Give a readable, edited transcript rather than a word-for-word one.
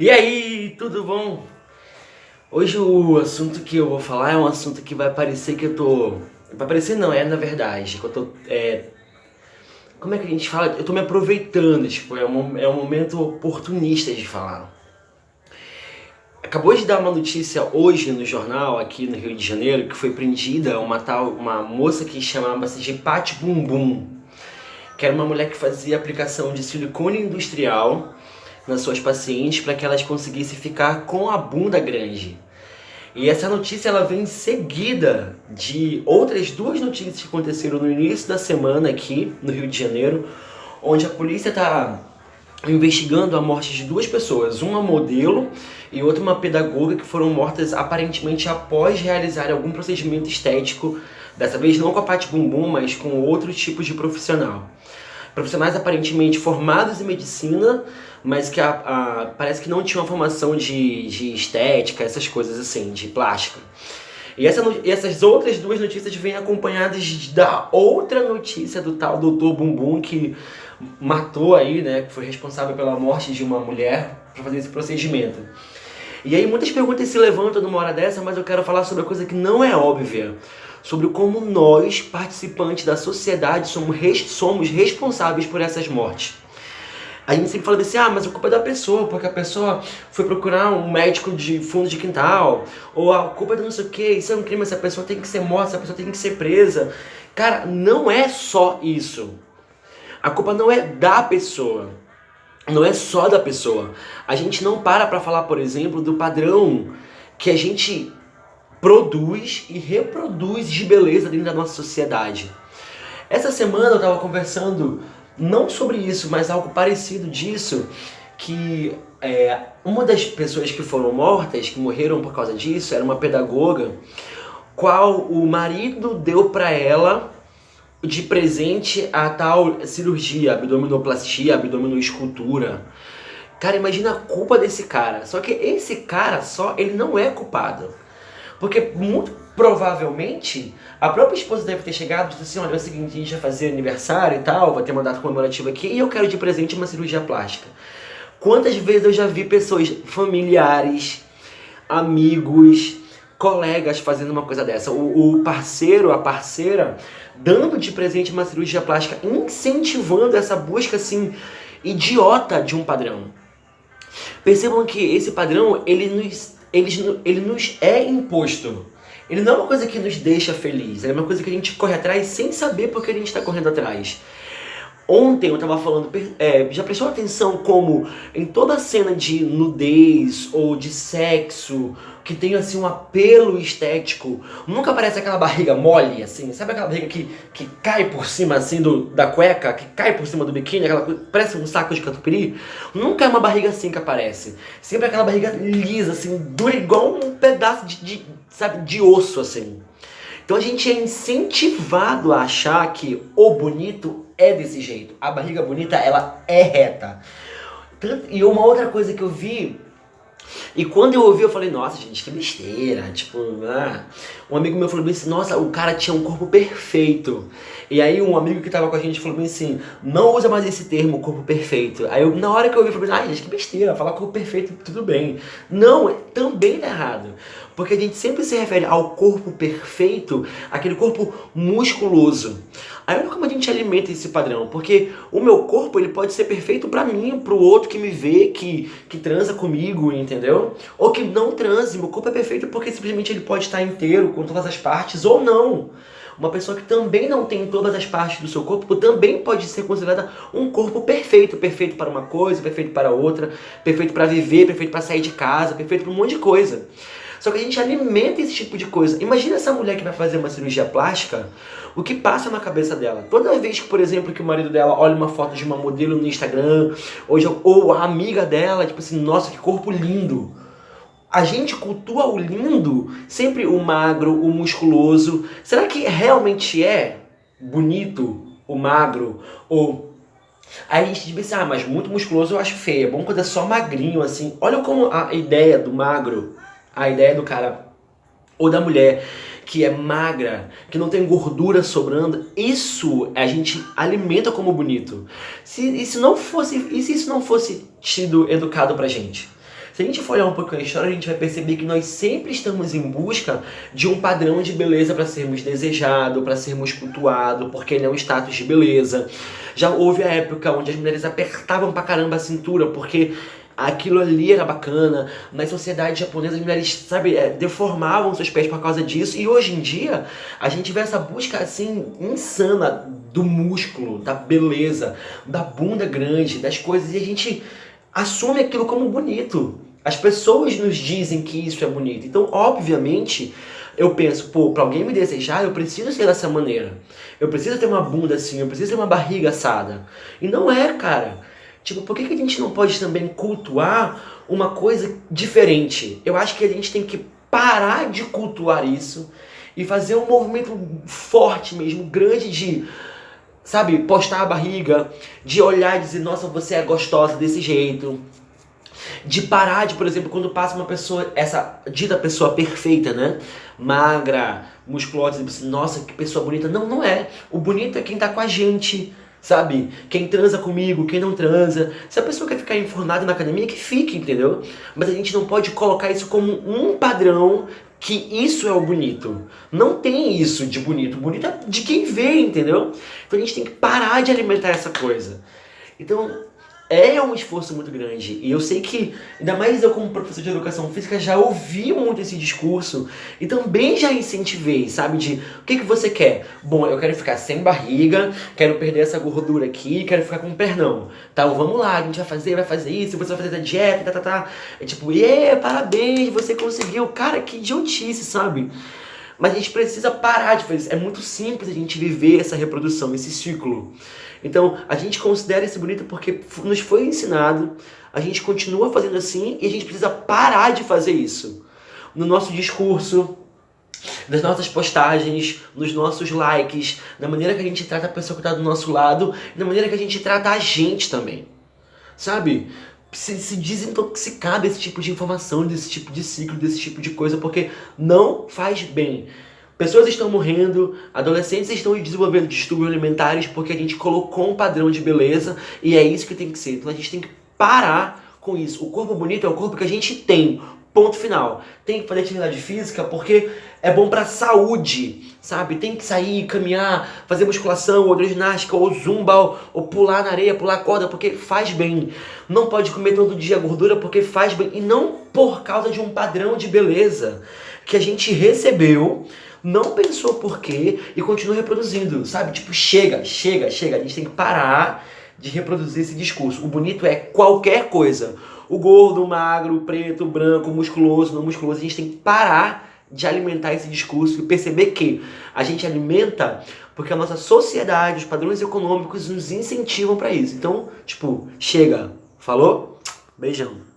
E aí, tudo bom? Hoje o assunto que eu vou falar é um assunto que vai parecer que eu tô. Vai parecer não, é na verdade. Que eu tô. Como é que a gente fala? Eu tô me aproveitando, tipo, é um momento oportunista de falar. Acabou de dar uma notícia hoje no jornal, aqui no Rio de Janeiro, que foi prendida uma moça que chamava-se de Pati Bumbum, que era uma mulher que fazia aplicação de silicone industrial nas suas pacientes para que elas conseguissem ficar com a bunda grande. E essa notícia ela vem seguida de outras duas notícias que aconteceram no início da semana aqui no Rio de Janeiro, onde a polícia está investigando a morte de duas pessoas, uma modelo e outra uma pedagoga, que foram mortas aparentemente após realizar algum procedimento estético, dessa vez não com a Pati Bumbum, mas com outro tipo de profissional. Profissionais aparentemente formados em medicina, mas que parece que não tinham uma formação de estética, essas coisas assim, de plástica. Essas outras duas notícias vêm acompanhadas da outra notícia do tal Dr. Bumbum, que matou aí, né, que foi responsável pela morte de uma mulher para fazer esse procedimento. E aí muitas perguntas se levantam numa hora dessa, mas eu quero falar sobre a coisa que não é óbvia. Sobre como nós, participantes da sociedade, somos responsáveis por essas mortes. A gente sempre fala assim, mas a culpa é da pessoa, porque a pessoa foi procurar um médico de fundo de quintal, ou a culpa é do não sei o que, isso é um crime, essa pessoa tem que ser morta, essa pessoa tem que ser presa. Cara, não é só isso. A culpa não é da pessoa. Não é só da pessoa. A gente não para falar, por exemplo, do padrão que a gente produz e reproduz de beleza dentro da nossa sociedade. Essa semana eu estava conversando não sobre isso, mas algo parecido disso, que uma das pessoas que foram mortas, que morreram por causa disso, era uma pedagoga, qual o marido deu para ela de presente a tal cirurgia, abdominoplastia, abdominoescultura. Cara, imagina a culpa desse cara. Só que esse cara só, ele não é culpado. Porque muito provavelmente a própria esposa deve ter chegado e dito assim, olha, é o seguinte, a gente vai fazer aniversário e tal, vai ter uma data comemorativa aqui e eu quero de presente uma cirurgia plástica. Quantas vezes eu já vi pessoas, familiares, amigos, colegas fazendo uma coisa dessa. O parceiro, a parceira, dando de presente uma cirurgia plástica, incentivando essa busca assim idiota de um padrão. Percebam que esse padrão, ele nos é imposto. Ele não é uma coisa que nos deixa feliz, é uma coisa que a gente corre atrás sem saber por que a gente está correndo atrás. Ontem eu tava falando, já prestou atenção como em toda cena de nudez ou de sexo, que tem assim um apelo estético, nunca aparece aquela barriga mole, assim, sabe aquela barriga que cai por cima assim da cueca, que cai por cima do biquíni, aquela coisa, parece um saco de catupiry? Nunca é uma barriga assim que aparece, sempre é aquela barriga lisa, assim, dura igual um pedaço sabe, de osso, assim. Então a gente é incentivado a achar que o bonito é desse jeito. A barriga bonita, ela é reta. E uma outra coisa que eu vi, e quando eu ouvi eu falei, nossa gente, que besteira. Tipo, um amigo meu falou assim, nossa, o cara tinha um corpo perfeito. E aí um amigo que tava com a gente falou assim, não usa mais esse termo, corpo perfeito. Aí eu, na hora que eu ouvi, eu falei, gente, que besteira, falar corpo perfeito, tudo bem. Não, também tá errado. Porque a gente sempre se refere ao corpo perfeito, aquele corpo musculoso. Aí olha como a gente alimenta esse padrão, porque o meu corpo ele pode ser perfeito pra mim, pro outro que me vê, que transa comigo, entendeu? Ou que não transe, meu corpo é perfeito porque simplesmente ele pode estar inteiro, com todas as partes, ou não. Uma pessoa que também não tem todas as partes do seu corpo também pode ser considerada um corpo perfeito. Perfeito para uma coisa, perfeito para outra, perfeito para viver, perfeito para sair de casa, perfeito para um monte de coisa. Só que a gente alimenta esse tipo de coisa. Imagina essa mulher que vai fazer uma cirurgia plástica, o que passa na cabeça dela. Toda vez que, por exemplo, que o marido dela olha uma foto de uma modelo no Instagram, ou a amiga dela, tipo assim, nossa, que corpo lindo. A gente cultua o lindo, sempre o magro, o musculoso. Será que realmente é bonito o magro? Ou aí a gente diz assim, mas muito musculoso eu acho feio. É bom quando é só magrinho, assim. Olha como a ideia do magro, a ideia do cara ou da mulher que é magra, que não tem gordura sobrando, isso a gente alimenta como bonito. Se isso não fosse tido educado pra gente? Se a gente for olhar um pouco a história, a gente vai perceber que nós sempre estamos em busca de um padrão de beleza para sermos desejados, para sermos cultuados, porque ele é um status de beleza. Já houve a época onde as mulheres apertavam pra caramba a cintura, porque aquilo ali era bacana. Na sociedade japonesa, as mulheres, sabe, deformavam seus pés por causa disso. E hoje em dia, a gente vê essa busca, assim, insana do músculo, da beleza, da bunda grande, das coisas. E a gente assume aquilo como bonito. As pessoas nos dizem que isso é bonito. Então, obviamente, eu penso, pô, pra alguém me desejar, eu preciso ser dessa maneira. Eu preciso ter uma bunda assim, eu preciso ter uma barriga assada. E não é, cara. Tipo, por que a gente não pode também cultuar uma coisa diferente? Eu acho que a gente tem que parar de cultuar isso e fazer um movimento forte mesmo, grande de, sabe, postar a barriga, de olhar e dizer, nossa, você é gostosa desse jeito. De parar de, por exemplo, quando passa uma pessoa, essa dita pessoa perfeita, né? Magra, musculosa, assim, nossa, que pessoa bonita. Não, não é. O bonito é quem tá com a gente, sabe? Quem transa comigo, quem não transa. Se a pessoa quer ficar enfurnada na academia, que fique, entendeu? Mas a gente não pode colocar isso como um padrão que isso é o bonito. Não tem isso de bonito. O bonito é de quem vê, entendeu? Então a gente tem que parar de alimentar essa coisa. Então, é um esforço muito grande. E eu sei que, ainda mais eu como professor de educação física, já ouvi muito esse discurso e também já incentivei, sabe? De, o que você quer? Bom, eu quero ficar sem barriga, quero perder essa gordura aqui, quero ficar com um pernão. Tá, vamos lá, a gente vai fazer isso, você vai fazer a dieta, tá. É tipo, parabéns, você conseguiu. Cara, que idiotice, sabe? Mas a gente precisa parar de fazer isso. É muito simples a gente viver essa reprodução, esse ciclo. Então, a gente considera isso bonito porque nos foi ensinado, a gente continua fazendo assim e a gente precisa parar de fazer isso. No nosso discurso, nas nossas postagens, nos nossos likes, na maneira que a gente trata a pessoa que está do nosso lado, e na maneira que a gente trata a gente também. Sabe? Se desintoxicar desse tipo de informação, desse tipo de ciclo, desse tipo de coisa, porque não faz bem. Pessoas estão morrendo, adolescentes estão desenvolvendo distúrbios alimentares porque a gente colocou um padrão de beleza e é isso que tem que ser. Então a gente tem que parar com isso. O corpo bonito é o corpo que a gente tem. Ponto final. Tem que fazer atividade física porque é bom pra saúde, sabe? Tem que sair, caminhar, fazer musculação, ou hidroginástica, ou zumba, ou pular na areia, pular corda, porque faz bem. Não pode comer todo dia gordura porque faz bem. E não por causa de um padrão de beleza que a gente recebeu, não pensou por quê e continua reproduzindo, sabe? Tipo, chega. A gente tem que parar de reproduzir esse discurso. O bonito é qualquer coisa. O gordo, o magro, o preto, o branco, o musculoso, não musculoso. A gente tem que parar de alimentar esse discurso e perceber que a gente alimenta porque a nossa sociedade, os padrões econômicos nos incentivam para isso. Então, tipo, chega. Falou? Beijão.